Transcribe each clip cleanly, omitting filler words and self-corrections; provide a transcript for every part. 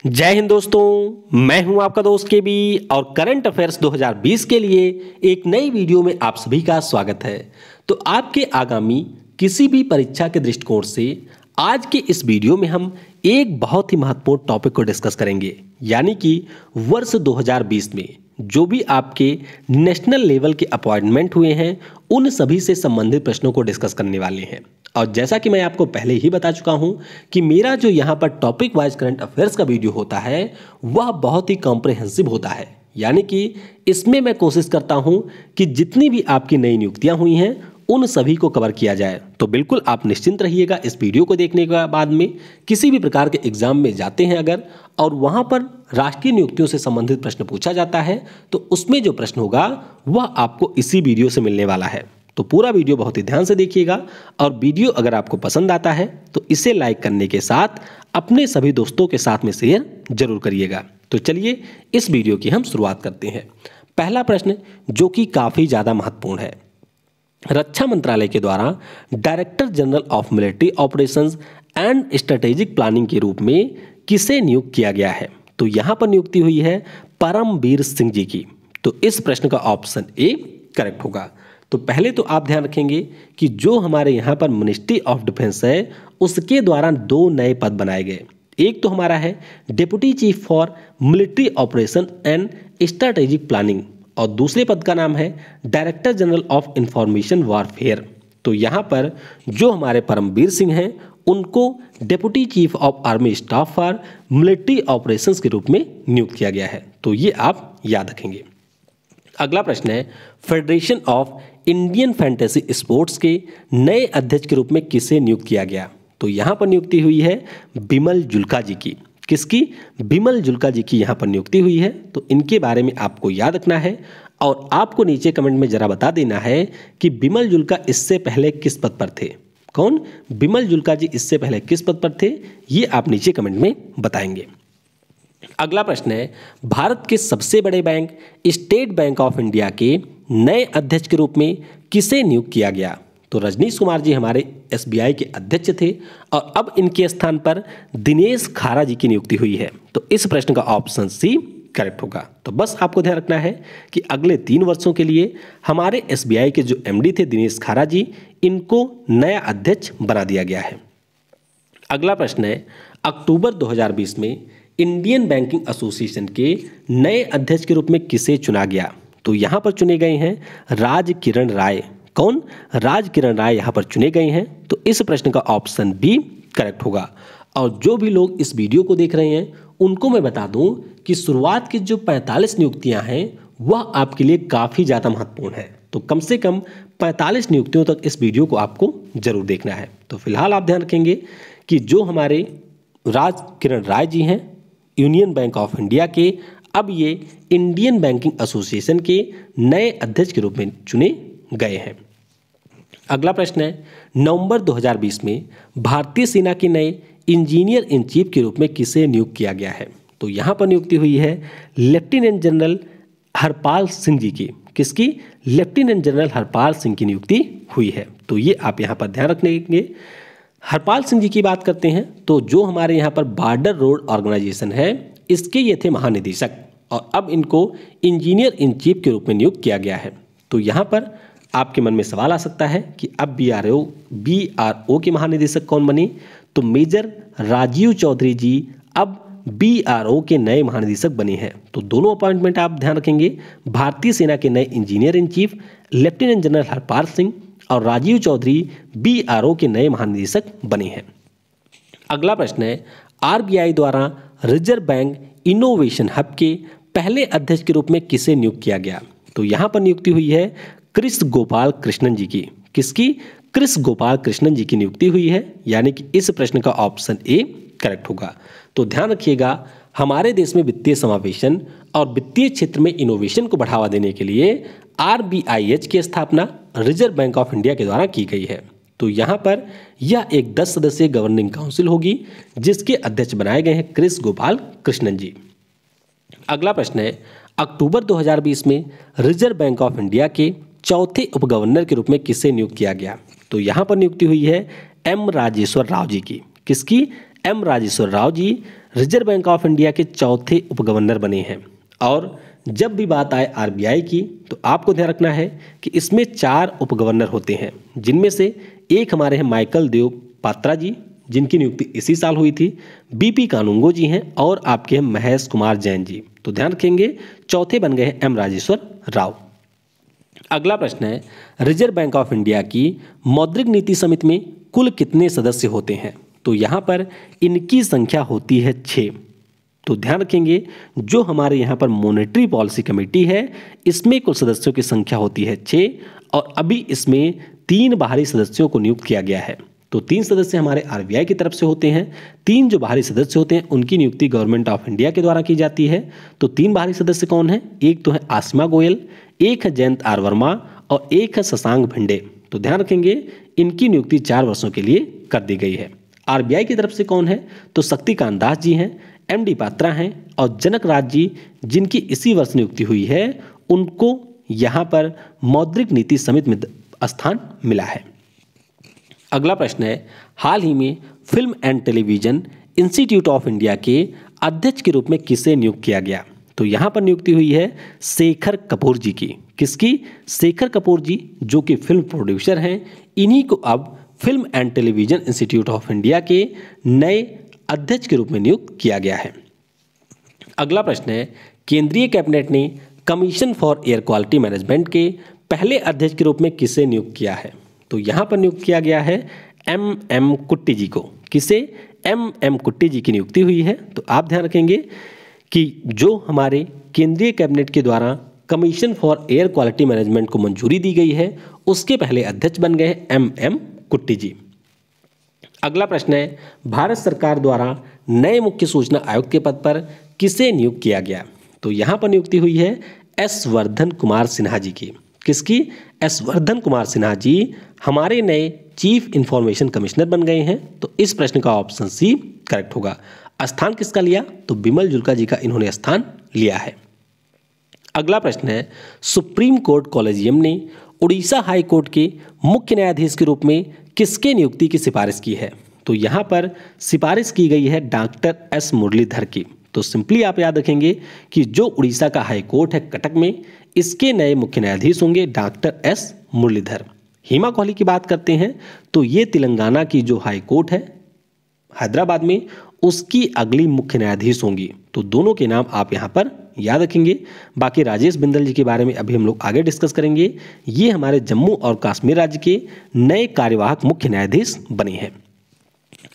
जय हिंद दोस्तों, मैं हूं आपका दोस्त के बी और करंट अफेयर्स 2020 के लिए एक नई वीडियो में आप सभी का स्वागत है। तो आपके आगामी किसी भी परीक्षा के दृष्टिकोण से आज के इस वीडियो में हम एक बहुत ही महत्वपूर्ण टॉपिक को डिस्कस करेंगे, यानी कि वर्ष 2020 में जो भी आपके नेशनल लेवल के अपॉइंटमेंट हुए हैं उन सभी से संबंधित प्रश्नों को डिस्कस करने वाले हैं। और जैसा कि मैं आपको पहले ही बता चुका हूं कि मेरा जो यहाँ पर टॉपिक वाइज करंट अफेयर्स का वीडियो होता है वह बहुत ही कॉम्प्रिहेंसिव होता है, यानी कि इसमें मैं कोशिश करता हूं कि जितनी भी आपकी नई नियुक्तियां हुई हैं उन सभी को कवर किया जाए। तो बिल्कुल आप निश्चिंत रहिएगा, इस वीडियो को देखने के बाद में किसी भी प्रकार के एग्जाम में जाते हैं अगर और वहां पर राष्ट्रीय नियुक्तियों से संबंधित प्रश्न पूछा जाता है तो उसमें जो प्रश्न होगा वह आपको इसी वीडियो से मिलने वाला है। तो पूरा वीडियो बहुत ही ध्यान से देखिएगा और वीडियो अगर आपको पसंद आता है तो इसे लाइक करने के साथ अपने सभी दोस्तों के साथ में शेयर जरूर करिएगा। तो चलिए इस वीडियो की हम शुरुआत करते हैं। पहला प्रश्न जो कि काफ़ी ज़्यादा महत्वपूर्ण है, रक्षा मंत्रालय के द्वारा director general of military operations and strategic planning के रूप में किसे नियुक्त किया गया है? तो यहाँ पर नियुक्ति हुई है परमबीर सिंह जी की। तो इस प्रश्न का ऑप्शन ए करेक्ट होगा। तो पहले तो आप ध्यान रखेंगे कि जो हमारे यहाँ पर मिनिस्ट्री ऑफ डिफेंस है उसके द्वारा दो नए पद बनाए गए। एक तो हमारा है deputy chief for military operation and strategic planning और दूसरे पद का नाम है director general of information warfare. तो यहाँ पर जो हमारे परमबीर सिंह हैं उनको deputy chief of army staff for military operations के रूप में नियुक्त किया गया है। तो ये आप याद रखेंगे। अगला प्रश्न है federation of Indian fantasy sports के नए अध्यक्ष के रूप में किसे नियुक्त किया गया? तो यहाँ पर नियुक्ति हुई है बिमल जुल्का जी की। किसकी? बिमल जुल्का जी की यहाँ पर नियुक्ति हुई है। तो इनके बारे में आपको याद रखना है और आपको नीचे कमेंट में जरा बता देना है कि बिमल जुल्का इससे पहले किस पद पर थे। कौन? बिमल जुल्का जी इससे पहले किस पद पर थे, ये आप नीचे कमेंट में बताएंगे। अगला प्रश्न है भारत के सबसे बड़े bank state bank of India के नए अध्यक्ष के रूप में किसे नियुक्त किया गया? तो रजनीश कुमार जी हमारे एसबीआई के अध्यक्ष थे और अब इनके स्थान पर दिनेश खारा जी की नियुक्ति हुई है। तो इस प्रश्न का ऑप्शन सी करेक्ट होगा। तो बस आपको ध्यान रखना है कि अगले 3 वर्षों के लिए हमारे एसबीआई के जो एमडी थे दिनेश खारा जी, इनको नया अध्यक्ष बना दिया गया है। अगला प्रश्न है अक्टूबर 2020 में इंडियन बैंकिंग एसोसिएशन के नए अध्यक्ष के रूप में किसे चुना गया? तो यहाँ पर चुने गए हैं राज किरण राय। कौन? राज किरण राय यहाँ पर चुने गए हैं। तो इस प्रश्न का ऑप्शन बी करेक्ट होगा। और जो भी लोग इस वीडियो को देख रहे हैं उनको मैं बता दूं कि शुरुआत की जो 45 नियुक्तियां हैं वह आपके लिए काफ़ी ज़्यादा महत्वपूर्ण है। तो कम से कम 45 नियुक्तियों तक इस वीडियो को आपको जरूर देखना है। तो फिलहाल आप ध्यान रखेंगे कि जो हमारे राज किरण राय जी हैं यूनियन बैंक ऑफ इंडिया के, अब ये इंडियन बैंकिंग एसोसिएशन के नए अध्यक्ष के रूप में चुने गए हैं। अगला प्रश्न है नवंबर 2020 में भारतीय सेना के नए इंजीनियर इन चीफ के रूप में किसे नियुक्त किया गया है? तो यहाँ पर नियुक्ति हुई है लेफ्टिनेंट जनरल हरपाल सिंह जी की। किसकी? लेफ्टिनेंट जनरल हरपाल सिंह की नियुक्ति हुई है। तो ये आप यहाँ पर ध्यान रखेंगे। हरपाल सिंह जी की बात करते हैं तो जो हमारे यहाँ पर बॉर्डर रोड ऑर्गेनाइजेशन है इसके ये थे महानिदेशक और अब इनको इंजीनियर इन चीफ के रूप में नियुक्त किया गया है। तो यहाँ पर आपके मन में सवाल आ सकता है कि अब बीआरओ के महानिदेशक कौन बने? तो मेजर राजीव चौधरी जी अब बीआरओ के नए महानिदेशक बने हैं। तो दोनों अपॉइंटमेंट आप ध्यान रखेंगे, भारतीय सेना के नए engineer in chief lieutenant general Harpal Singh और राजीव चौधरी बीआरओ के नए महानिदेशक बने हैं। अगला प्रश्न है आरबीआई द्वारा रिजर्व बैंक इनोवेशन हब के पहले अध्यक्ष के रूप में किसे नियुक्त किया गया? तो यहाँ पर नियुक्ति हुई है कृष गोपाल कृष्णन जी की। किसकी? कृष गोपाल कृष्णन जी की नियुक्ति हुई है, यानी कि इस प्रश्न का ऑप्शन ए करेक्ट होगा। तो ध्यान रखिएगा हमारे देश में वित्तीय समावेशन और वित्तीय क्षेत्र में इनोवेशन को बढ़ावा देने के लिए आरबीआईएच की स्थापना रिजर्व बैंक ऑफ इंडिया के द्वारा की गई है। तो यहाँ पर यह एक 10 सदस्यीय गवर्निंग काउंसिल होगी जिसके अध्यक्ष बनाए गए हैं कृष गोपाल कृष्णन जी। अगला प्रश्न है अक्टूबर 2020 में रिजर्व बैंक ऑफ इंडिया के चौथे उप गवर्नर के रूप में किसे नियुक्त किया गया? तो यहाँ पर नियुक्ति हुई है एम राजेश्वर राव जी की। किसकी? M Rajeshwar Rao ji Reserve Bank of India के चौथे उप गवर्नर बने हैं। और जब भी बात आए आरबीआई की तो आपको ध्यान रखना है कि इसमें 4 उप गवर्नर होते हैं, जिनमें से एक हमारे हैं माइकल देव पात्रा जी, जिनकी नियुक्ति इसी साल हुई थी, बीपी कानूंगो जी हैं और आपके हैं महेश कुमार जैन जी। तो ध्यान रखेंगे, चौथे बन गए हैं एम राजेश्वर राव। अगला प्रश्न है, रिजर्व बैंक ऑफ इंडिया की मौद्रिक नीति समिति में कुल कितने सदस्य होते हैं? तो यहाँ पर इनकी संख्या होती है 6। तो ध्यान रखेंगे, जो हमारे यहाँ पर मॉनेटरी पॉलिसी कमेटी है इसमें कुल सदस्यों की संख्या होती है 6 और अभी इसमें 3 बाहरी सदस्यों को नियुक्त किया गया है। तो 3 सदस्य हमारे आरबीआई की तरफ से होते हैं, 3 जो बाहरी सदस्य होते हैं उनकी नियुक्ति गवर्नमेंट ऑफ इंडिया के द्वारा की जाती है। तो 3 बाहरी सदस्य कौन हैं? एक तो है आसिमा गोयल, एक है जयंत आर वर्मा और एक है शशांक भिंडे। तो ध्यान रखेंगे, इनकी नियुक्ति 4 वर्षों के लिए कर दी गई है। आरबीआई की तरफ से कौन है? तो शक्तिकांत दास जी हैं, एमडी पात्रा हैं और जनक राज जी, जिनकी इसी वर्ष नियुक्ति हुई है, उनको यहाँ पर मौद्रिक नीति समिति में स्थान मिला है। अगला प्रश्न है, हाल ही में film and television institute of India के अध्यक्ष के रूप में किसे नियुक्त किया गया? तो यहाँ पर नियुक्ति हुई है शेखर कपूर जी की। किसकी? शेखर कपूर जी, जो कि फिल्म प्रोड्यूसर हैं। इन्हीं को अब film and television institute of India के नए अध्यक्ष के रूप में नियुक्त किया गया है। अगला प्रश्न है, केंद्रीय कैबिनेट ने commission for air quality management के पहले अध्यक्ष के रूप में किसे नियुक्त किया है? तो यहाँ पर नियुक्त किया गया है एम कुट्टी जी को। किसे? एम कुट्टी जी की नियुक्ति हुई है। तो आप ध्यान रखेंगे कि जो हमारे केंद्रीय कैबिनेट के द्वारा commission for air quality management को मंजूरी दी गई है, उसके पहले अध्यक्ष बन गए एम कुट्टी जी। अगला प्रश्न है, भारत सरकार द्वारा नए मुख्य सूचना आयुक्त के पद पर किसे नियुक्त किया गया? तो यहाँ पर नियुक्ति हुई है एस वर्धन कुमार सिन्हा जी की। किसकी? एस वर्धन कुमार सिन्हा जी हमारे नए चीफ इंफॉर्मेशन कमिश्नर बन गए हैं। तो इस प्रश्न का ऑप्शन सी करेक्ट होगा। स्थान किसका लिया? तो बिमल जुल्का जी का इन्होंने स्थान लिया है। अगला प्रश्न है, सुप्रीम कोर्ट कॉलेजियम ने उड़ीसा हाई कोर्ट के मुख्य न्यायाधीश के रूप में किसके नियुक्ति की सिफारिश की है? तो यहाँ पर सिफारिश की गई है डॉक्टर एस मुरलीधर की। तो सिंपली आप याद रखेंगे कि जो उड़ीसा का हाई कोर्ट है कटक में, इसके नए मुख्य न्यायाधीश होंगे डॉक्टर एस मुरलीधर। हेमा कोहली की बात करते हैं तो ये तेलंगाना की जो हाई कोर्ट है हैदराबाद में, उसकी अगली मुख्य न्यायाधीश होंगी। तो दोनों के नाम आप यहाँ पर याद रखेंगे। बाकी राजेश बिंदल जी के बारे में अभी हम लोग आगे डिस्कस करेंगे। ये हमारे जम्मू और कश्मीर राज्य के नए कार्यवाहक मुख्य न्यायाधीश बने हैं।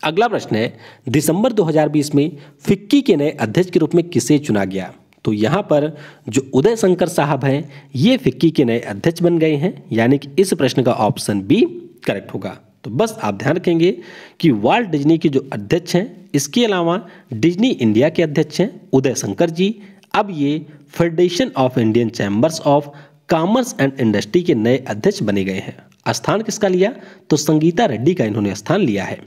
अगला प्रश्न है, दिसंबर 2020 में फिक्की के नए अध्यक्ष के रूप में किसे चुना गया? तो यहाँ पर जो उदय शंकर साहब हैं, ये फिक्की के नए अध्यक्ष बन गए हैं, यानी कि इस प्रश्न का ऑप्शन बी करेक्ट होगा। तो बस आप ध्यान रखेंगे कि वाल्ट डिज्नी के जो अध्यक्ष हैं, इसके अलावा डिज्नी इंडिया के अध्यक्ष हैं उदय शंकर जी। अब ये federation of Indian chambers of commerce and industry के नए अध्यक्ष बने गए हैं। स्थान किसका लिया? तो संगीता रेड्डी का इन्होंने स्थान लिया है।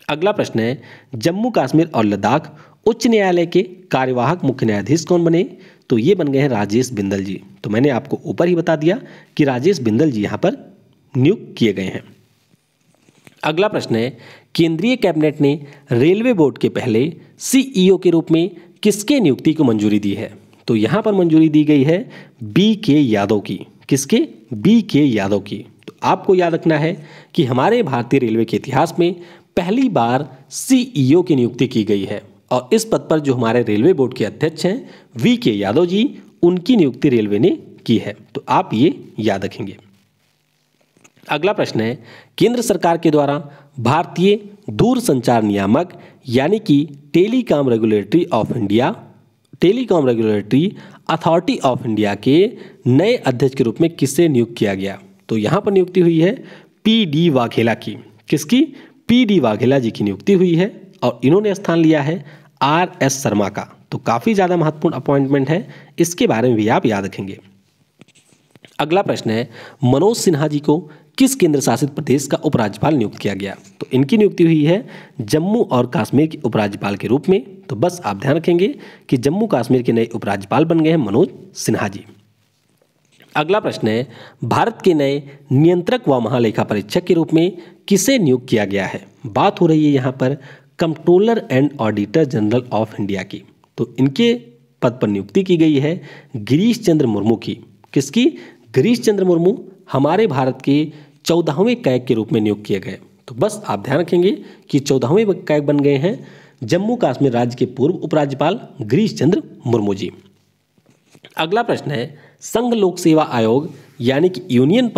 अगला प्रश्न है, जम्मू कश्मीर और लद्दाख उच्च न्यायालय के कार्यवाहक मुख्य न्यायाधीश कौन बने? तो ये बन गए हैं राजेश बिंदल जी। तो मैंने आपको ऊपर ही बता दिया कि राजेश बिंदल जी यहाँ पर नियुक्त किए गए हैं। अगला प्रश्न है, केंद्रीय कैबिनेट ने रेलवे बोर्ड के पहले सीईओ के रूप में किसके नियुक्ति को मंजूरी दी है? तो यहाँ पर मंजूरी दी गई है BK यादव की। किसके? BK यादव की। तो आपको याद रखना है कि हमारे भारतीय रेलवे के इतिहास में पहली बार सीईओ की नियुक्ति की गई है और इस पद पर जो हमारे रेलवे बोर्ड के अध्यक्ष हैं VK यादव जी, उनकी नियुक्ति रेलवे ने की है। तो आप ये याद रखेंगे। अगला प्रश्न है, केंद्र सरकार के द्वारा भारतीय दूरसंचार नियामक यानी कि telecom regulatory authority of India के नए अध्यक्ष के रूप में किसे नियुक्त किया गया? तो यहाँ पर नियुक्ति हुई है PD वाघेला की। किसकी? PD वाघेला जी की नियुक्ति हुई है और इन्होंने स्थान लिया है RS शर्मा का। तो काफ़ी ज़्यादा महत्वपूर्ण अपॉइंटमेंट है, इसके बारे में भी आप याद रखेंगे। अगला प्रश्न है, मनोज सिन्हा जी को किस केंद्र शासित प्रदेश का उपराज्यपाल नियुक्त किया गया? तो इनकी नियुक्ति हुई है जम्मू और कश्मीर के उपराज्यपाल के रूप में। तो बस आप ध्यान रखेंगे कि जम्मू कश्मीर के नए उपराज्यपाल बन गए हैं मनोज सिन्हा जी। अगला प्रश्न है, भारत के नए नियंत्रक व महालेखा परीक्षक के रूप में किसे नियुक्त किया गया है? बात हो रही है यहाँ पर controller and auditor general of India की। तो इनके पद पर नियुक्ति की गई है गिरीश चंद्र मुर्मू की। किसकी? गिरीश चंद्र मुर्मू हमारे भारत के 14वें कैग के रूप में नियुक्त किए गए। तो बस आप ध्यान रखेंगे कि 14वें कैग बन गए हैं जम्मू कश्मीर राज्य के पूर्व उपराज्यपाल गिरीश चंद्र मुर्मू जी। अगला प्रश्न है, संघ लोक सेवा आयोग यानी कि यूनियन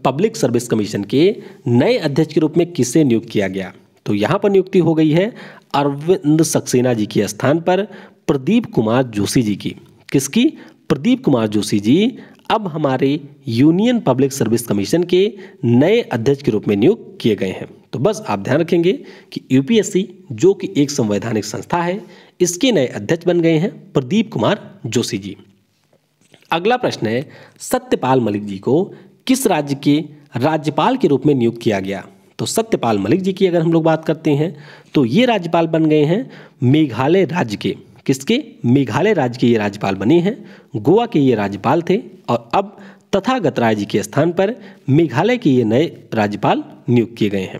पब्लिक सर्विस कमीशन के नए अध्यक्ष के रूप में किसे नियुक्त किया गया? तो यहाँ पर नियुक्ति हो गई है अरविंद सक्सेना जी के स्थान पर प्रदीप कुमार जोशी जी की। किसकी? प्रदीप कुमार जोशी जी अब हमारे यूनियन पब्लिक सर्विस कमीशन के नए अध्यक्ष के रूप में नियुक्त किए गए हैं। तो बस आप ध्यान रखेंगे कि यूपीएससी जो कि एक संवैधानिक संस्था है, इसके नए अध्यक्ष बन गए हैं प्रदीप कुमार जोशी जी। अगला प्रश्न है, सत्यपाल मलिक जी को किस राज्य के राज्यपाल के रूप में नियुक्त किया गया? तो सत्यपाल मलिक जी की अगर हम लोग बात करते हैं तो ये राज्यपाल बन गए हैं मेघालय राज्य के। किसके? मेघालय राज्य के ये राज्यपाल बने हैं। गोवा के ये राज्यपाल थे और अब तथागत राय जी के स्थान पर मेघालय के ये नए राज्यपाल नियुक्त किए गए हैं।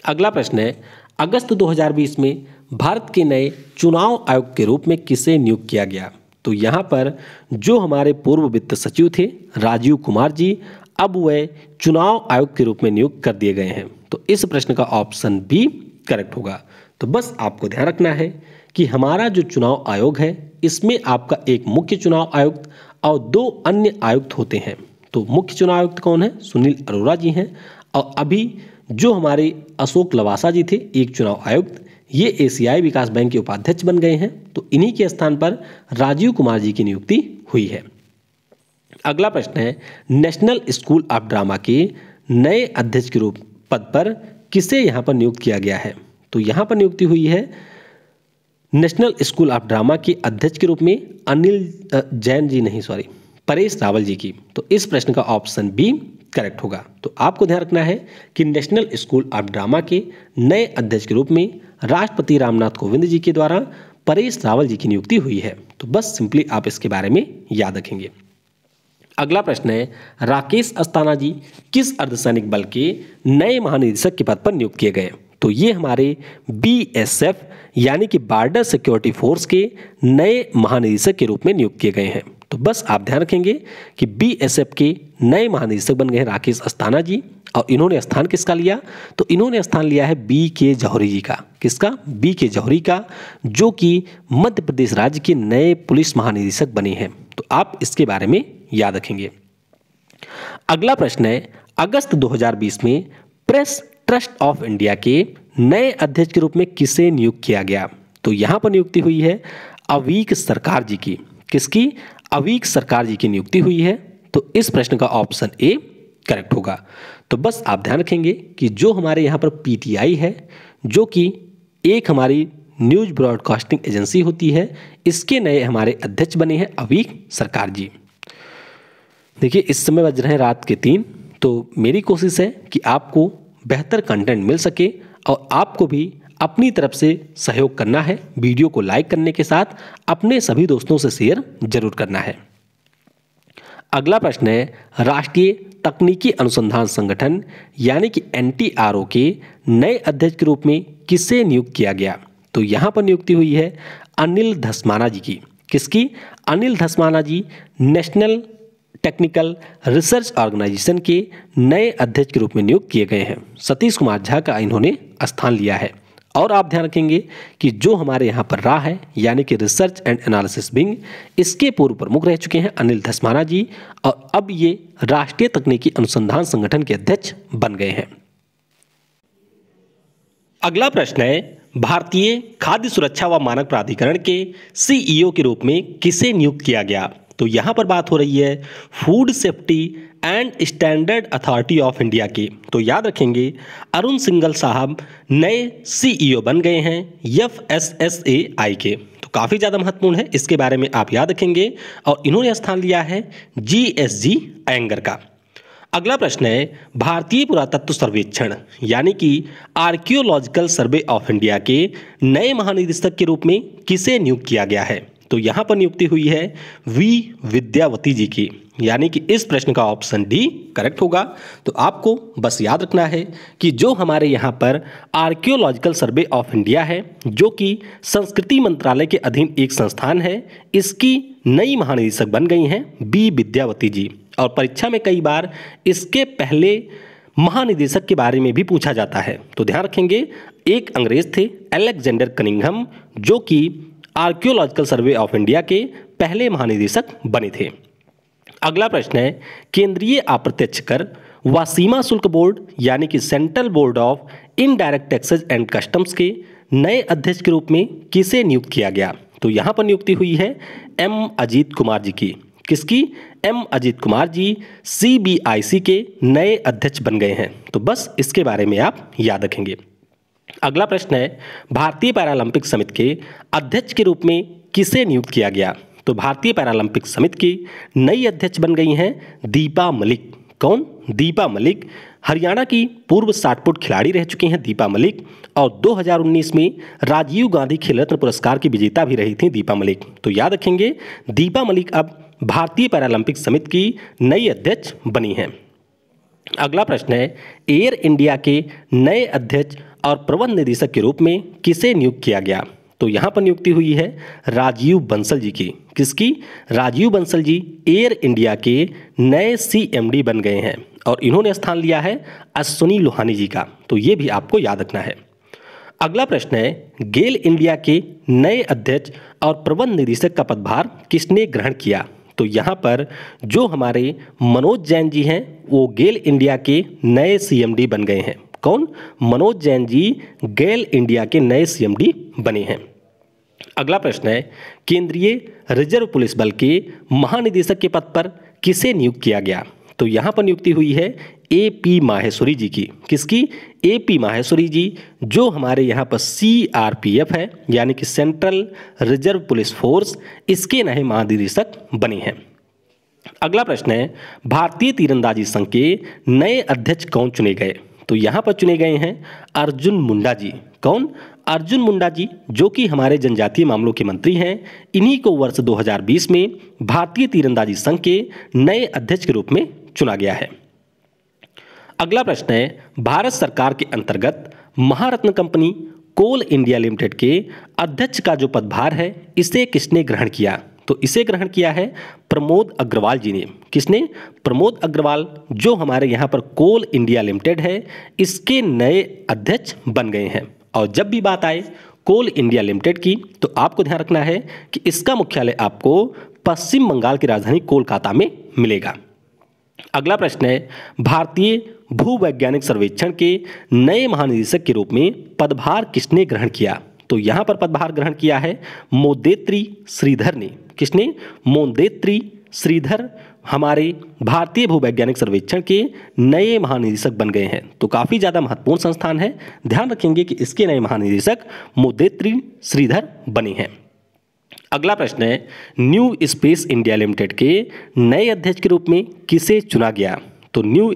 अगला प्रश्न है, अगस्त 2020 में भारत के नए चुनाव आयुक्त के रूप में किसे नियुक्त किया गया? तो यहाँ पर जो हमारे पूर्व वित्त सचिव थे राजीव कुमार जी, अब वह चुनाव आयुक्त के रूप में नियुक्त कर दिए गए हैं। तो इस प्रश्न का ऑप्शन बी करेक्ट होगा। तो बस आपको ध्यान रखना है कि हमारा जो चुनाव आयोग है इसमें आपका एक मुख्य चुनाव आयुक्त और 2 अन्य आयुक्त होते हैं। तो मुख्य चुनाव आयुक्त कौन है? सुनील अरोड़ा जी हैं। और अभी जो हमारे अशोक लवासा जी थे एक चुनाव आयुक्त, ये एशियाई विकास बैंक के उपाध्यक्ष बन गए हैं। तो इन्हीं के स्थान पर राजीव कुमार जी की नियुक्ति हुई है। अगला प्रश्न है, नेशनल स्कूल ऑफ ड्रामा के नए अध्यक्ष के रूप पद पर किसे यहाँ पर नियुक्त किया गया है? तो यहाँ पर नियुक्ति हुई है नेशनल स्कूल ऑफ ड्रामा के अध्यक्ष के रूप में परेश रावल जी की। तो इस प्रश्न का ऑप्शन बी करेक्ट होगा। तो आपको ध्यान रखना है कि नेशनल स्कूल ऑफ ड्रामा के नए अध्यक्ष के रूप में राष्ट्रपति रामनाथ कोविंद जी के द्वारा परेश रावल जी की नियुक्ति हुई है। तो बस सिंपली आप इसके बारे में याद रखेंगे। अगला प्रश्न है, राकेश अस्थाना जी किस अर्धसैनिक बल के नए महानिदेशक के पद पर नियुक्त किए गए? तो ये हमारे बीएसएफ यानी कि बॉर्डर सिक्योरिटी फोर्स के नए महानिदेशक के रूप में नियुक्त किए गए हैं। तो बस आप ध्यान रखेंगे कि बीएसएफ के नए महानिदेशक बन गए हैं राकेश अस्थाना जी। और इन्होंने स्थान किसका लिया? तो इन्होंने स्थान लिया है बी के जौहरी जी का। किसका? बी के जौहरी का, जो कि मध्य प्रदेश राज्य के नए पुलिस महानिदेशक बने हैं। तो आप इसके बारे में याद रखेंगे। अगला प्रश्न है, अगस्त 2020 में प्रेस ट्रस्ट ऑफ इंडिया के नए अध्यक्ष के रूप में किसे नियुक्त किया गया? तो यहां पर नियुक्ति हुई है अवीक सरकार जी की। किसकी? अवीक सरकार जी की नियुक्ति हुई है। तो इस प्रश्न का ऑप्शन ए करेक्ट होगा। तो बस आप ध्यान रखेंगे कि जो हमारे यहाँ पर पीटीआई है, जो कि एक हमारी न्यूज ब्रॉडकास्टिंग एजेंसी होती है, इसके नए हमारे अध्यक्ष बने हैं अवीक सरकार जी। देखिए इस समय बज रहे हैं रात के 3। तो मेरी कोशिश है कि आपको बेहतर कंटेंट मिल सके और आपको भी अपनी तरफ से सहयोग करना है। वीडियो को लाइक करने के साथ अपने सभी दोस्तों से शेयर जरूर करना है। अगला प्रश्न है, राष्ट्रीय तकनीकी अनुसंधान संगठन यानी कि एनटीआरओ के नए अध्यक्ष के रूप में किसे नियुक्त किया गया? तो यहाँ पर नियुक्ति हुई है अनिल धस्माना जी की। किसकी? अनिल धस्माना जी नेशनल टेक्निकल रिसर्च ऑर्गेनाइजेशन के नए अध्यक्ष के रूप में नियुक्त किए गए हैं। सतीश कुमार झा का इन्होंने स्थान लिया है। और आप ध्यान रखेंगे कि जो हमारे यहाँ पर रहा है यानी कि रिसर्च एंड एनालिसिस विंग, इसके पूर्व प्रमुख रह चुके हैं अनिल धस्माना जी और अब ये राष्ट्रीय तकनीकी अनुसंधान संगठन के अध्यक्ष बन गए हैं। अगला प्रश्न है, भारतीय खाद्य सुरक्षा व मानक प्राधिकरण के सीईओ के रूप में किसे नियुक्त किया गया? तो यहाँ पर बात हो रही है food safety and standard authority of India की। तो याद रखेंगे अरुण सिंघल साहब नए सीईओ बन गए हैं FSSAI के। तो काफ़ी ज़्यादा महत्वपूर्ण है, इसके बारे में आप याद रखेंगे। और इन्होंने स्थान लिया है GSG एंगर का। अगला प्रश्न है, भारतीय पुरातत्व सर्वेक्षण यानी कि आर्कियोलॉजिकल सर्वे ऑफ इंडिया के नए महानिदेशक के रूप में किसे नियुक्त किया गया है? तो यहाँ पर नियुक्ति हुई है वी विद्यावती जी की, यानी कि इस प्रश्न का ऑप्शन डी करेक्ट होगा। तो आपको बस याद रखना है कि जो हमारे यहाँ पर आर्कियोलॉजिकल सर्वे ऑफ इंडिया है, जो कि संस्कृति मंत्रालय के अधीन एक संस्थान है, इसकी नई महानिदेशक बन गई हैं बी विद्यावती जी। और परीक्षा में कई बार इसके पहले महानिदेशक के बारे में भी पूछा जाता है, तो ध्यान रखेंगे। एक अंग्रेज थे अलेक्जेंडर कनिंघम, जो कि आर्कियोलॉजिकल सर्वे ऑफ इंडिया के पहले महानिदेशक बने थे। अगला प्रश्न है, केंद्रीय अप्रत्यक्ष कर व सीमा शुल्क बोर्ड यानी कि central board of indirect taxes and customs के नए अध्यक्ष के रूप में किसे नियुक्त किया गया? तो यहाँ पर नियुक्ति हुई है एम अजीत कुमार जी की। किसकी? एम अजीत कुमार जी CBIC के नए अध्यक्ष बन गए हैं। तो बस इसके बारे में आप याद रखेंगे। अगला प्रश्न है, भारतीय पैरालंपिक समिति के अध्यक्ष के रूप में किसे नियुक्त किया गया? तो भारतीय पैरालंपिक समिति की नई अध्यक्ष बन गई हैं दीपा मलिक। कौन? दीपा मलिक। हरियाणा की पूर्व 60 फुट खिलाड़ी रह चुकी हैं दीपा मलिक, और 2019 में राजीव गांधी खेल रत्न पुरस्कार की विजेता भी रही थी दीपा मलिक। तो याद रखेंगे, दीपा मलिक अब भारतीय पैरालंपिक समिति की नई अध्यक्ष बनी हैं। अगला प्रश्न है, एयर इंडिया के नए अध्यक्ष और प्रबंध निदेशक के रूप में किसे नियुक्त किया गया? तो यहाँ पर नियुक्ति हुई है राजीव बंसल जी की। किसकी? राजीव बंसल जी एयर इंडिया के नए CMD बन गए हैं, और इन्होंने स्थान लिया है अश्विनी लोहानी जी का। तो ये भी आपको याद रखना है। अगला प्रश्न है, गेल इंडिया के नए अध्यक्ष और प्रबंध निदेशक का पदभार किसने ग्रहण किया? तो यहाँ पर जो हमारे मनोज जैन जी हैं, वो गेल इंडिया के नए CMD बन गए हैं। कौन? मनोज जैन जी गेल इंडिया के नए CMD बने हैं। अगला प्रश्न है, केंद्रीय रिजर्व पुलिस बल के महानिदेशक के पद पर किसे नियुक्त किया गया? तो यहाँ पर नियुक्ति हुई है AP माहेश्वरी जी की। किसकी? AP माहेश्वरी जी, जो हमारे यहाँ पर CRPF है, यानी कि सेंट्रल रिजर्व पुलिस फोर्स, इसके नए महानिदेशक बने हैं। अगला प्रश्न है, भारतीय तीरंदाजी संघ के नए अध्यक्ष कौन चुने गए? तो यहाँ पर चुने गए हैं अर्जुन मुंडा जी। कौन? अर्जुन मुंडा जी, जो कि हमारे जनजातीय मामलों के मंत्री हैं। इन्हीं को वर्ष 2020 में भारतीय तीरंदाजी संघ के नए अध्यक्ष के रूप में चुना गया है। अगला प्रश्न है, भारत सरकार के अंतर्गत महारत्न कंपनी कोल इंडिया लिमिटेड के अध्यक्ष का जो पदभार है, इसे किसने ग्रहण किया? तो इसे ग्रहण किया है प्रमोद अग्रवाल जी ने। किसने? प्रमोद अग्रवाल, जो हमारे यहाँ पर कोल इंडिया लिमिटेड है, इसके नए अध्यक्ष बन गए हैं। और जब भी बात आए कोल इंडिया लिमिटेड की, तो आपको ध्यान रखना है कि इसका मुख्यालय आपको पश्चिम बंगाल की राजधानी कोलकाता में मिलेगा। अगला प्रश्न है, भारतीय भूवैज्ञानिक सर्वेक्षण के नए महानिदेशक के रूप में पदभार किसने ग्रहण किया? तो यहाँ पर पदभार ग्रहण किया है मोदेत्री श्रीधर ने। किसने? मोदेत्री श्रीधर हमारे भारतीय भूवैज्ञानिक सर्वेक्षण के नए महानिदेशक बन गए हैं। तो काफ़ी ज़्यादा महत्वपूर्ण संस्थान है, ध्यान रखेंगे कि इसके नए महानिदेशक मोदेत्री श्रीधर बने हैं। अगला प्रश्न है, न्यू स्पेस इंडिया लिमिटेड के नए अध्यक्ष के रूप में किसे चुना गया? तो न्यू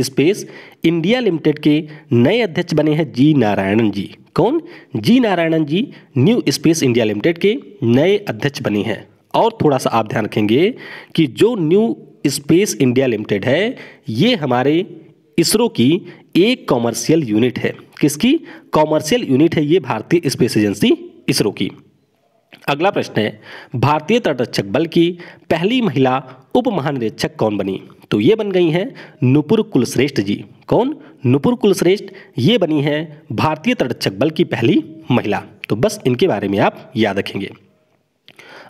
स्पेस इंडिया लिमिटेड के नए अध्यक्ष बने हैं जी नारायणन जी। कौन? जी नारायणन जी न्यू स्पेस इंडिया लिमिटेड के नए अध्यक्ष बने हैं। और थोड़ा सा आप ध्यान रखेंगे कि जो न्यू स्पेस इंडिया लिमिटेड है, ये हमारे इसरो की एक कॉमर्शियल यूनिट है। किसकी? कॉमर्शियल यूनिट है ये भारतीय स्पेस एजेंसी इसरो की। अगला प्रश्न है, भारतीय तटरक्षक बल की पहली महिला उप महानिरीक्षक कौन बनी? तो ये बन गई हैं नुपुर कुलश्रेष्ठ जी। कौन? नुपुर कुलश्रेष्ठ, ये बनी हैं भारतीय तटरक्षक बल की पहली महिला। तो बस इनके बारे में आप याद रखेंगे।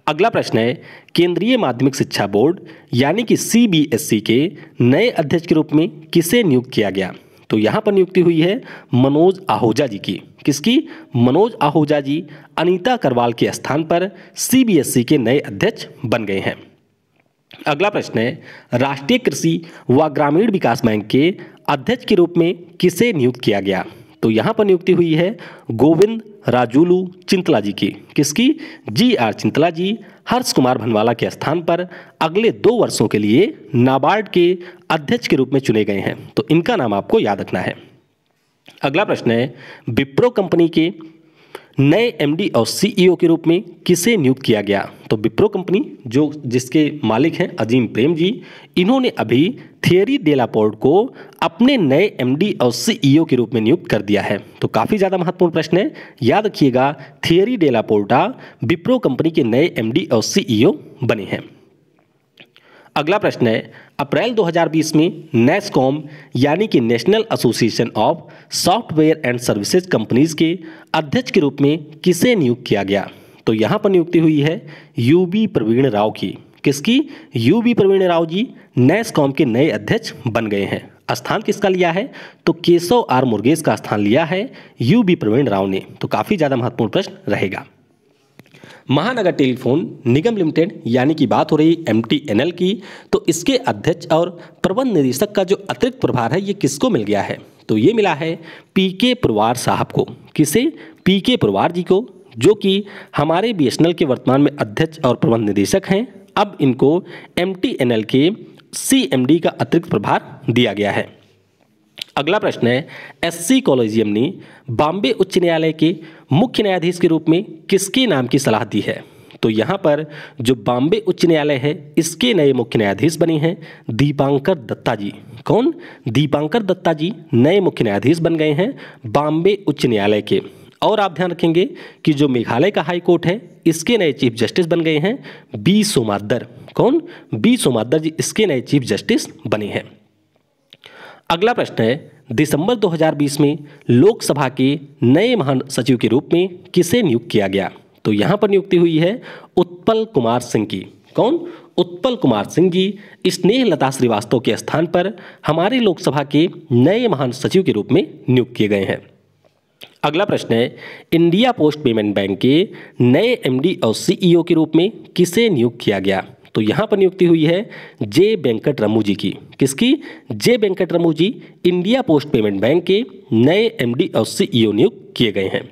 अगला प्रश्न है, केंद्रीय माध्यमिक शिक्षा बोर्ड यानी कि CBSE के नए अध्यक्ष के रूप में किसे नियुक्त किया गया? तो यहाँ पर नियुक्ति हुई है मनोज आहूजा जी की। किसकी? मनोज आहूजा जी अनीता करवाल के स्थान पर CBSE के नए अध्यक्ष बन गए हैं। अगला प्रश्न है, राष्ट्रीय कृषि व ग्रामीण विकास बैंक के अध्यक्ष के रूप में किसे नियुक्त किया गया? तो यहाँ पर नियुक्ति हुई है गोविंद राजूलू चिंतला जी की। किसकी? GR चिंतला जी हर्ष कुमार भनवाला के स्थान पर अगले 2 वर्षों के लिए नाबार्ड के अध्यक्ष के रूप में चुने गए हैं। तो इनका नाम आपको याद रखना है। अगला प्रश्न है, विप्रो कंपनी के नए एमडी और सीईओ के रूप में किसे नियुक्त किया गया? तो विप्रो कंपनी जिसके मालिक हैं अजीम प्रेम जी, इन्होंने अभी थियरी डेलापोर्ट को अपने नए एमडी और सीईओ के रूप में नियुक्त कर दिया है। तो काफ़ी ज़्यादा महत्वपूर्ण प्रश्न है, याद रखिएगा। थियरी डेलापोर्टा विप्रो कंपनी के नए एमडी और सीईओ बने हैं। अगला प्रश्न है, अप्रैल 2020 में नेस्कॉम यानी कि national association of software and services companies के अध्यक्ष के रूप में किसे नियुक्त किया गया? तो यहाँ पर नियुक्ति हुई है यूबी प्रवीण राव की। किसकी? यूबी प्रवीण राव जी नेस्कॉम के नए अध्यक्ष बन गए हैं। स्थान किसका लिया है? तो केशव आर मुर्गेश का स्थान लिया है यूबी प्रवीण राव ने। तो काफ़ी ज़्यादा महत्वपूर्ण प्रश्न रहेगा। महानगर टेलीफोन निगम लिमिटेड यानी कि बात हो रही MTNL की, तो इसके अध्यक्ष और प्रबंध निदेशक का जो अतिरिक्त प्रभार है ये किसको मिल गया है? तो ये मिला है PK पुरवार साहब को। किसे? PK पुरवार जी को, जो कि हमारे BSNL के वर्तमान में अध्यक्ष और प्रबंध निदेशक हैं। अब इनको MTNL के CMD का अतिरिक्त प्रभार दिया गया है। अगला प्रश्न है, SC कॉलेजियम ने बॉम्बे उच्च न्यायालय के मुख्य न्यायाधीश के रूप में किसके नाम की सलाह दी है? तो यहाँ पर जो बॉम्बे उच्च न्यायालय है इसके नए मुख्य न्यायाधीश बने हैं दीपांकर दत्ता जी। कौन? दीपांकर दत्ता जी नए मुख्य न्यायाधीश बन गए हैं बॉम्बे उच्च न्यायालय के। और आप ध्यान रखेंगे कि जो मेघालय का हाई कोर्ट है इसके नए चीफ जस्टिस बन गए हैं बी सोमादर। कौन? बी सोमादर जी इसके नए चीफ जस्टिस बने हैं। अगला प्रश्न है, दिसंबर 2020 में लोकसभा के नए महासचिव के रूप में किसे नियुक्त किया गया? तो यहाँ पर नियुक्ति हुई है उत्पल कुमार सिंह की। कौन? उत्पल कुमार सिंह जी स्नेहलता श्रीवास्तव के स्थान पर हमारे लोकसभा के नए महासचिव के रूप में नियुक्त किए गए हैं। अगला प्रश्न है, इंडिया पोस्ट पेमेंट बैंक के नए MD और CEO के रूप में किसे नियुक्त किया गया? तो यहाँ पर नियुक्ति हुई है जे वेंकट रमू जी की। किसकी? जे वेंकट रमू जी इंडिया पोस्ट पेमेंट बैंक के नए MD और CEO नियुक्त किए गए हैं।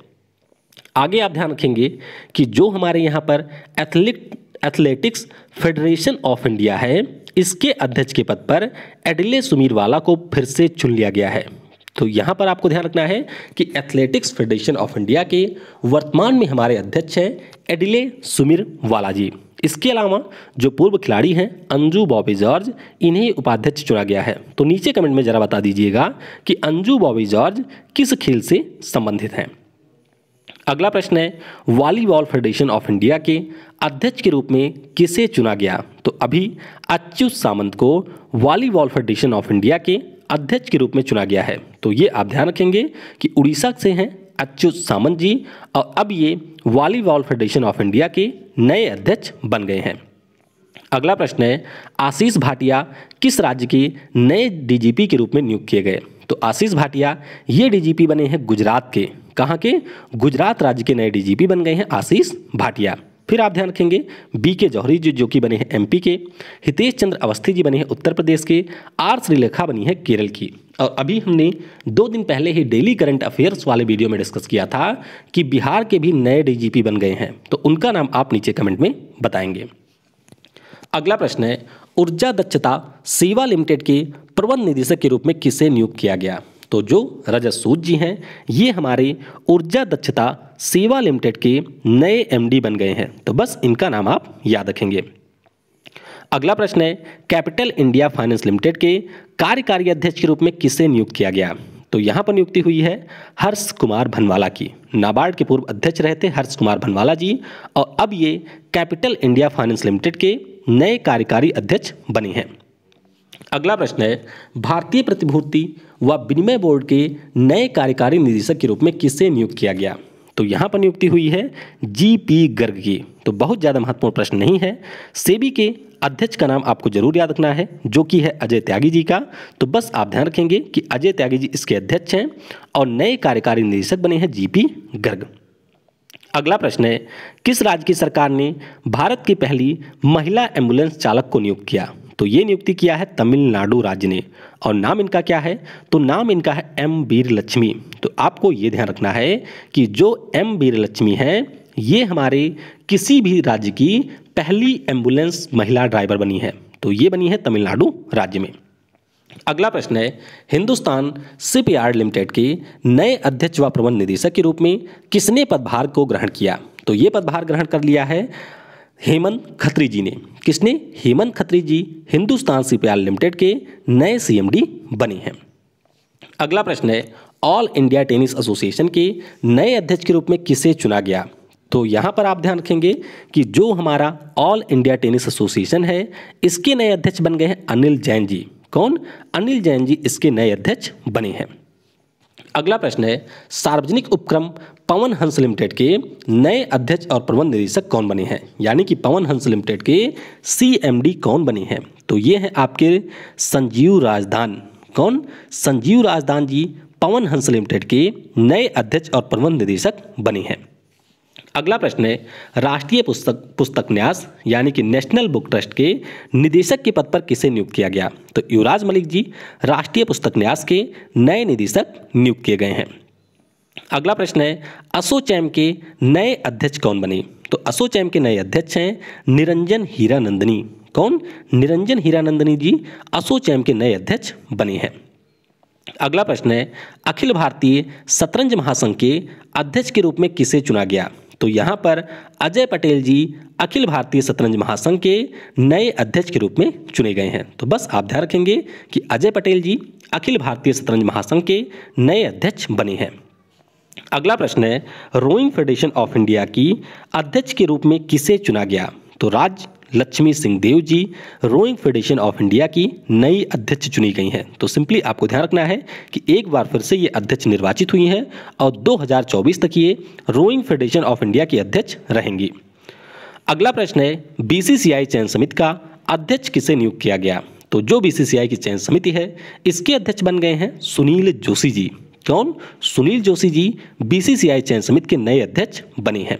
आगे आप ध्यान रखेंगे कि जो हमारे यहाँ पर एथलेटिक्स फेडरेशन ऑफ इंडिया है इसके अध्यक्ष के पद पर एडिले सुमीरवाला को फिर से चुन लिया गया है। तो यहाँ पर आपको ध्यान रखना है कि एथलेटिक्स फेडरेशन ऑफ इंडिया के वर्तमान में हमारे अध्यक्ष हैं एडिले सुमीरवाला जी। इसके अलावा जो पूर्व खिलाड़ी हैं अंजू बॉबी जॉर्ज, इन्हें उपाध्यक्ष चुना गया है। तो नीचे कमेंट में जरा बता दीजिएगा कि अंजू बॉबी जॉर्ज किस खेल से संबंधित हैं। अगला प्रश्न है, वॉलीबॉल फेडरेशन ऑफ इंडिया के अध्यक्ष के रूप में किसे चुना गया? तो अभी अच्युत सामंत को वॉलीबॉल फेडरेशन ऑफ इंडिया के अध्यक्ष के रूप में चुना गया है। तो ये आप ध्यान रखेंगे कि उड़ीसा से हैं अच्युत सामंत जी और अब ये वॉलीबॉल फेडरेशन ऑफ इंडिया के नए अध्यक्ष बन गए हैं। अगला प्रश्न है, आशीष भाटिया किस राज्य के नए DGP के रूप में नियुक्त किए गए? तो आशीष भाटिया ये DGP बने हैं गुजरात के। कहाँ के? गुजरात राज्य के नए DGP बन गए हैं आशीष भाटिया। फिर आप ध्यान रखेंगे BK जौहरी जी जो कि बने हैं MP के, हितेश चंद्र अवस्थी जी बने हैं उत्तर प्रदेश के, R श्रीलेखा बनी है केरल की। और अभी हमने 2 दिन पहले ही डेली करंट अफेयर्स वाले वीडियो में डिस्कस किया था कि बिहार के भी नए DGP बन गए हैं। तो उनका नाम आप नीचे कमेंट में बताएंगे। अगला प्रश्न है, ऊर्जा दक्षता सेवा लिमिटेड के प्रबंध निदेशक के रूप में किसे नियुक्त किया गया? तो जो रजत सूद जी हैं ये हमारे ऊर्जा दक्षता सेवा लिमिटेड के नए MD बन गए हैं। तो बस इनका नाम आप याद रखेंगे। अगला प्रश्न है, कैपिटल इंडिया फाइनेंस लिमिटेड के कार्यकारी अध्यक्ष के रूप में किसे नियुक्त किया गया? तो यहाँ पर नियुक्ति हुई है हर्ष कुमार भनवाला की। नाबार्ड के पूर्व अध्यक्ष रहे थे हर्ष कुमार भनवाला जी और अब ये कैपिटल इंडिया फाइनेंस लिमिटेड के नए कार्यकारी अध्यक्ष बने हैं। अगला प्रश्न है, भारतीय प्रतिभूति व विनिमय बोर्ड के नए कार्यकारी निदेशक के रूप में किसे नियुक्त किया गया? तो यहाँ पर नियुक्ति हुई है GP गर्ग की। तो बहुत ज़्यादा महत्वपूर्ण प्रश्न नहीं है। सेबी के अध्यक्ष का नाम आपको जरूर याद रखना है जो कि है अजय त्यागी जी का। तो बस आप ध्यान रखेंगे कि अजय त्यागी जी इसके अध्यक्ष हैं और नए कार्यकारी निदेशक बने हैं GP गर्ग। अगला प्रश्न है, किस राज्य की सरकार ने भारत की पहली महिला एम्बुलेंस चालक को नियुक्त किया? तो ये नियुक्ति किया है तमिलनाडु राज्य ने और नाम इनका क्या है? तो नाम इनका है M वीरलक्ष्मी। तो आपको ये ध्यान रखना है कि जो M वीरलक्ष्मी है ये हमारे किसी भी राज्य की पहली एम्बुलेंस महिला ड्राइवर बनी है। तो ये बनी है तमिलनाडु राज्य में। अगला प्रश्न है, हिंदुस्तान शिपयार्ड लिमिटेड के नए अध्यक्ष व प्रबंध निदेशक के रूप में किसने पदभार को ग्रहण किया? तो ये पदभार ग्रहण कर लिया है हेमंत खत्री जी ने। किसने? हेमंत खत्री जी हिंदुस्तान शिपयार्ड लिमिटेड के नए सीएमडी बने हैं। अगला प्रश्न है, ऑल इंडिया टेनिस एसोसिएशन के नए अध्यक्ष के रूप में किसे चुना गया? तो यहाँ पर आप ध्यान रखेंगे कि जो हमारा ऑल इंडिया टेनिस एसोसिएशन है, इसके नए अध्यक्ष बन गए हैं अनिल जैन जी। कौन? अनिल जैन जी इसके नए अध्यक्ष बने हैं। अगला प्रश्न है, सार्वजनिक उपक्रम पवन हंस लिमिटेड के नए अध्यक्ष और प्रबंध निदेशक कौन बने हैं? यानी कि पवन हंस लिमिटेड के सीएमडी कौन बने हैं? तो ये हैं आपके संजीव राजदान। कौन? संजीव राजदान जी पवन हंस लिमिटेड के नए अध्यक्ष और प्रबंध निदेशक बने हैं। अगला प्रश्न है, राष्ट्रीय पुस्तक न्यास यानी कि नेशनल बुक ट्रस्ट के निदेशक के पद पर किसे नियुक्त किया गया? तो युवराज मलिक जी राष्ट्रीय पुस्तक न्यास के नए निदेशक नियुक्त किए गए हैं। अगला प्रश्न है, एसोचैम के नए अध्यक्ष कौन बने? तो एसोचैम के नए अध्यक्ष हैं निरंजन हीरानंदनी। कौन? निरंजन हीरानंदनी जी एसोचैम के नए अध्यक्ष बने हैं। अगला प्रश्न है, अखिल भारतीय शतरंज महासंघ के अध्यक्ष के रूप में किसे चुना गया? तो यहाँ पर अजय पटेल जी अखिल भारतीय शतरंज महासंघ के नए अध्यक्ष के रूप में चुने गए हैं। तो बस आप ध्यान रखेंगे कि अजय पटेल जी अखिल भारतीय शतरंज महासंघ के नए अध्यक्ष बने हैं। अगला प्रश्न है, रोइंग फेडरेशन ऑफ इंडिया की अध्यक्ष के रूप में किसे चुना गया? तो राज Lakshmi Singh Dev ji rowing federation of India की नई अध्यक्ष चुनी गई हैं। तो सिंपली आपको ध्यान रखना है कि एक बार फिर से ये अध्यक्ष निर्वाचित हुई हैं और 2024 तक ये रोइंग फेडरेशन ऑफ इंडिया की अध्यक्ष रहेंगी। अगला प्रश्न है, बीसीसीआई चयन समिति का अध्यक्ष किसे नियुक्त किया गया? तो जो बीसीसीआई की चयन समिति है, इसके अध्यक्ष बन गए हैं सुनील जोशी जी। कौन? सुनील जोशी जी बीसीसीआई चयन समिति के नए अध्यक्ष बने हैं।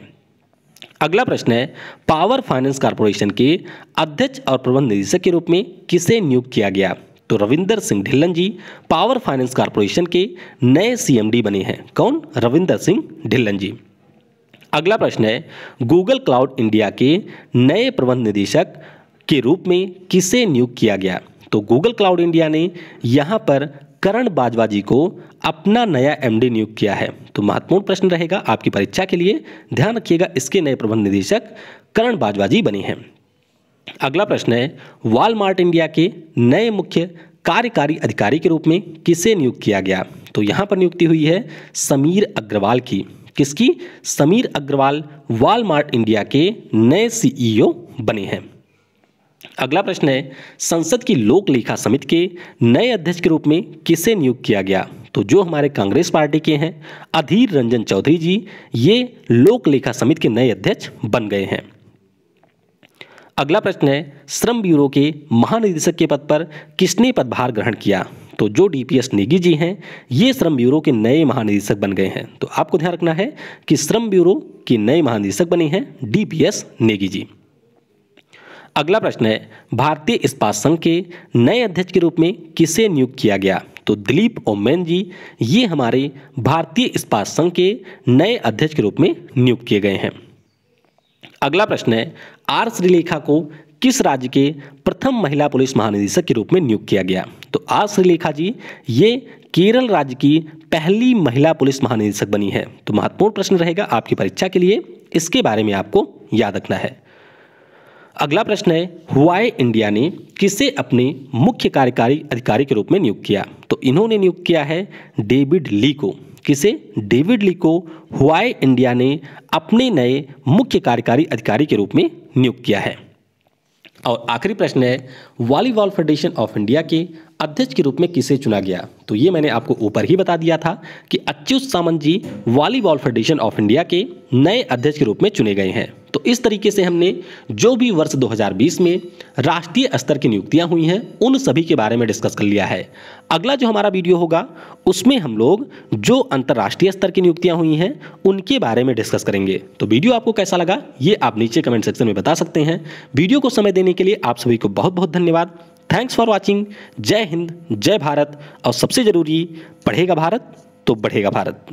अगला प्रश्न है, पावर फाइनेंस कॉर्पोरेशन के अध्यक्ष और प्रबंध निदेशक के रूप में किसे नियुक्त किया गया? तो रविंदर सिंह ढिल्लन जी पावर फाइनेंस कॉर्पोरेशन के नए सीएमडी बने हैं। कौन? रविंदर सिंह ढिल्लन जी। अगला प्रश्न है, गूगल क्लाउड इंडिया के नए प्रबंध निदेशक के रूप में किसे नियुक्त किया गया? तो गूगल क्लाउड इंडिया ने यहाँ पर करण बाजवा जी को अपना नया एमडी नियुक्त किया है। तो महत्वपूर्ण प्रश्न रहेगा आपकी परीक्षा के लिए, ध्यान रखिएगा, इसके नए प्रबंध निदेशक करण बाजवा जी बने हैं। अगला प्रश्न है, वॉलमार्ट इंडिया के नए मुख्य कार्यकारी अधिकारी के रूप में किसे नियुक्त किया गया? तो यहाँ पर नियुक्ति हुई है समीर अग्रवाल की। किसकी? समीर अग्रवाल वॉलमार्ट इंडिया के नए सीईओ बने हैं। अगला प्रश्न है, संसद की लोक लेखा समिति के नए अध्यक्ष के रूप में किसे नियुक्त किया गया? तो जो हमारे कांग्रेस पार्टी के हैं अधीर रंजन चौधरी जी, ये लोक लेखा समिति के नए अध्यक्ष बन गए हैं। अगला प्रश्न है, श्रम ब्यूरो के महानिदेशक के पद पर किसने पदभार ग्रहण किया? तो जो डीपीएस नेगी जी हैं, ये श्रम ब्यूरो के नए महानिदेशक बन गए हैं। तो आपको ध्यान रखना है कि श्रम ब्यूरो के नए महानिदेशक बने हैं डीपीएस नेगी जी। अगला प्रश्न है, भारतीय इस्पात संघ के नए अध्यक्ष के रूप में किसे नियुक्त किया गया? तो दिलीप ओमेन जी ये हमारे भारतीय इस्पात संघ के नए अध्यक्ष के रूप में नियुक्त किए गए हैं। अगला प्रश्न है, आर श्रीलेखा को किस राज्य के प्रथम महिला पुलिस महानिदेशक के रूप में नियुक्त किया गया? तो आर श्रीलेखा जी ये केरल राज्य की पहली महिला पुलिस महानिदेशक बनी है। तो महत्वपूर्ण प्रश्न रहेगा आपकी परीक्षा के लिए, इसके बारे में आपको याद रखना है। अगला प्रश्न है, हुआई इंडिया ने किसे अपने मुख्य कार्यकारी अधिकारी के रूप में नियुक्त किया? तो इन्होंने नियुक्त किया है डेविड ली को। किसे? डेविड ली को हुआई इंडिया ने अपने नए मुख्य कार्यकारी अधिकारी के रूप में नियुक्त किया है। और आखिरी प्रश्न है, वॉलीबॉल फेडरेशन ऑफ इंडिया के अध्यक्ष के रूप में किसे चुना गया? तो ये मैंने आपको ऊपर ही बता दिया था कि अच्युत सामंत जी वॉलीबॉल फेडरेशन ऑफ इंडिया के नए अध्यक्ष के रूप में चुने गए हैं। तो इस तरीके से हमने जो भी वर्ष 2020 में राष्ट्रीय स्तर की नियुक्तियां हुई हैं उन सभी के बारे में डिस्कस कर लिया है। अगला जो हमारा वीडियो होगा उसमें हम लोग जो अंतर्राष्ट्रीय स्तर की नियुक्तियां हुई हैं उनके बारे में डिस्कस करेंगे। तो वीडियो आपको कैसा लगा ये आप नीचे कमेंट सेक्शन में बता सकते हैं। वीडियो को समय देने के लिए आप सभी को बहुत बहुत धन्यवाद। Thanks for watching. जय हिंद, जय भारत, और सबसे जरूरी, पढ़ेगा भारत तो बढ़ेगा भारत।